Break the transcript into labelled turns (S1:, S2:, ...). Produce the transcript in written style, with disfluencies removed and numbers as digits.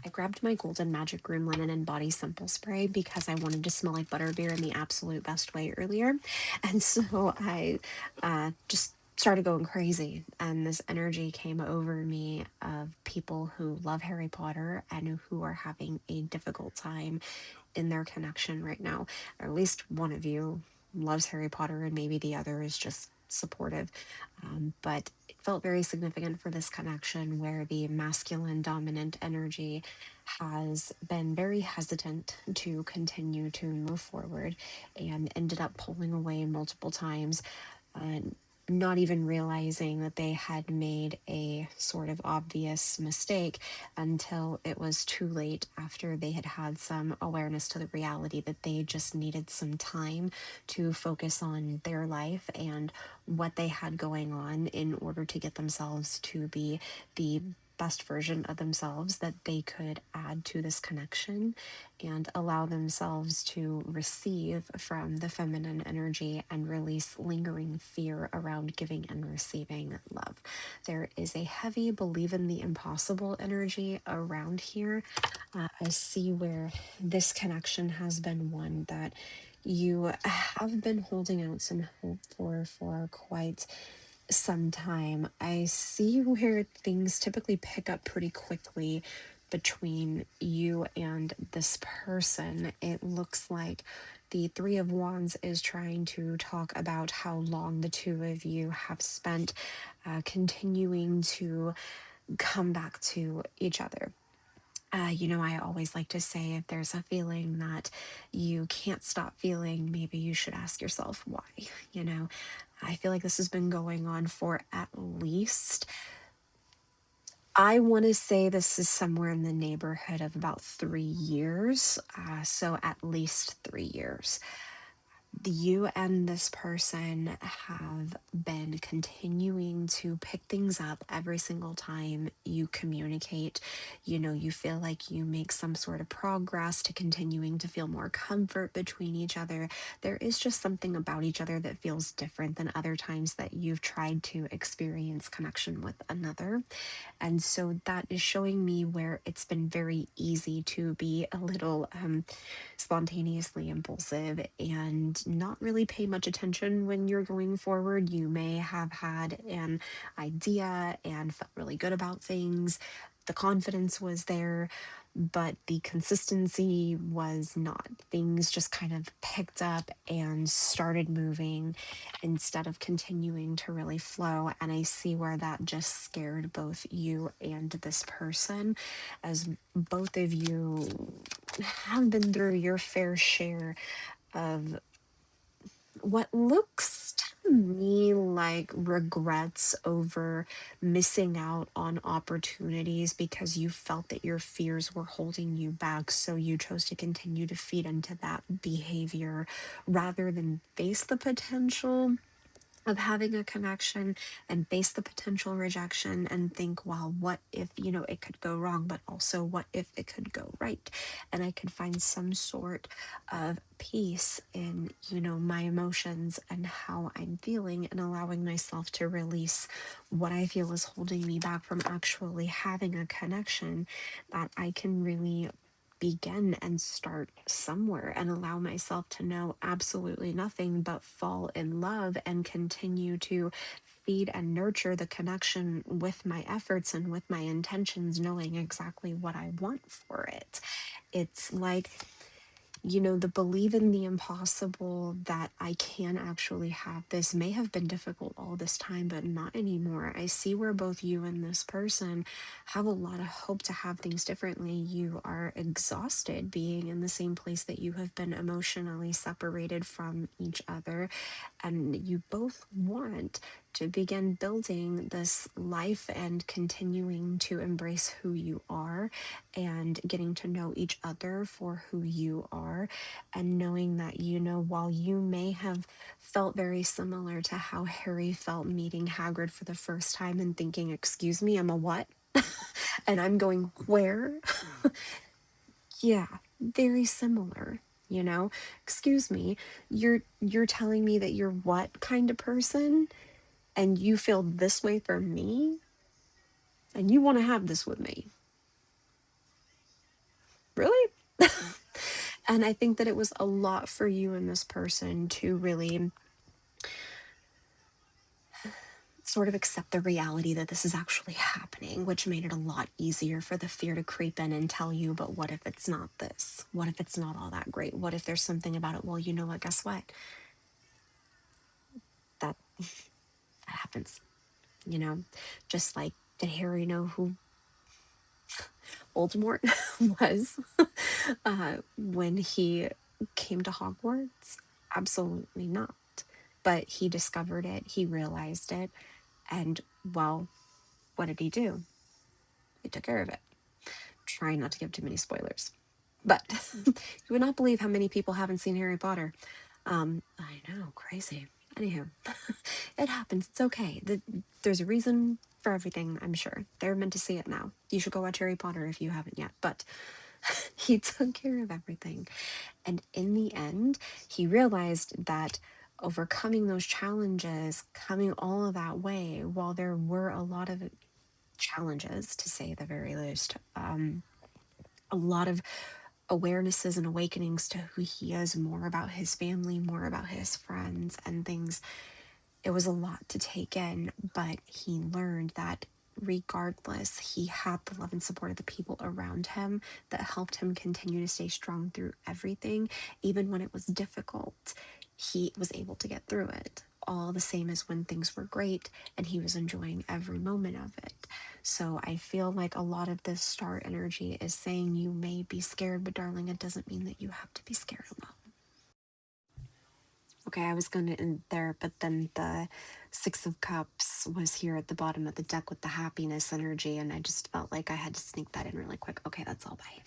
S1: I grabbed my Golden Magic Room Linen and Body Simple Spray because I wanted to smell like butterbeer in the absolute best way earlier. And so I just started going crazy. And this energy came over me of people who love Harry Potter and who are having a difficult time in their connection right now. Or at least one of you loves Harry Potter, and maybe the other is just supportive. But it felt very significant for this connection where the masculine dominant energy has been very hesitant to continue to move forward and ended up pulling away multiple times, uh, not even realizing that they had made a sort of obvious mistake until it was too late after they had had some awareness to the reality that they just needed some time to focus on their life and what they had going on in order to get themselves to be the best version of themselves that they could add to this connection and allow themselves to receive from the feminine energy and release lingering fear around giving and receiving love. There is a heavy believe in the impossible energy around here. I see where this connection has been one that you have been holding out some hope for quite some time. I see where things typically pick up pretty quickly between you and this person. It looks like the Three of Wands is trying to talk about how long the two of you have spent continuing to come back to each other. I always like to say if there's a feeling that you can't stop feeling, maybe you should ask yourself why. You know, I feel like this has been going on for at least, I want to say this is somewhere in the neighborhood of about 3 years. So at least 3 years. You and this person have been continuing to pick things up every single time you communicate. You feel like you make some sort of progress to continuing to feel more comfort between each other. There is just something about each other that feels different than other times that you've tried to experience connection with another. And so that is showing me where it's been very easy to be a little spontaneously impulsive and not really pay much attention when you're going forward. You may have had an idea and felt really good about things. The confidence was there, but the consistency was not. Things just kind of picked up and started moving instead of continuing to really flow. And I see where that just scared both you and this person, as both of you have been through your fair share of what looks to me like regrets over missing out on opportunities because you felt that your fears were holding you back. So you chose to continue to feed into that behavior rather than face the potential of having a connection and face the potential rejection and think, well, what if, it could go wrong, but also what if it could go right? And I could find some sort of peace in, my emotions and how I'm feeling and allowing myself to release what I feel is holding me back from actually having a connection that I can really begin and start somewhere and allow myself to know absolutely nothing but fall in love and continue to feed and nurture the connection with my efforts and with my intentions, knowing exactly what I want for it. It's like, the believe in the impossible that I can actually have this may have been difficult all this time, but not anymore. I see where both you and this person have a lot of hope to have things differently. You are exhausted being in the same place that you have been emotionally separated from each other, and you both want to begin building this life and continuing to embrace who you are and getting to know each other for who you are, and knowing that, while you may have felt very similar to how Harry felt meeting Hagrid for the first time and thinking, excuse me, I'm a what? And I'm going, where? Yeah, very similar. Excuse me, you're telling me that you're what kind of person, and you feel this way for me, and you want to have this with me. And I think that it was a lot for you and this person to really sort of accept the reality that this is actually happening, which made it a lot easier for the fear to creep in and tell you, but what if it's not this? What if it's not all that great? What if there's something about it? Well, you know what? Guess what? That that happens, you know? Just like, did Harry know who Voldemort was when he came to Hogwarts? Absolutely not. But he discovered it, he realized it, and well, what did he do? He took care of it. Trying not to give too many spoilers. But you would not believe how many people haven't seen Harry Potter. I know, crazy. Anywho, it happens. It's okay. There's a reason for everything, I'm sure. They're meant to see it now. You should go watch Harry Potter if you haven't yet. But he took care of everything. And in the end, he realized that overcoming those challenges, coming all of that way, while there were a lot of challenges, to say the very least, a lot of awarenesses and awakenings to who he is, more about his family, more about his friends and things. It was a lot to take in, but he learned that regardless, he had the love and support of the people around him that helped him continue to stay strong through everything, even when it was difficult. He was able to get through it. All the same as when things were great and he was enjoying every moment of it. So I feel like a lot of this star energy is saying you may be scared, but darling, it doesn't mean that you have to be scared alone. Okay, I was going to end there, but then the Six of Cups was here at the bottom of the deck with the happiness energy, and I just felt like I had to sneak that in really quick. Okay, that's all. Bye.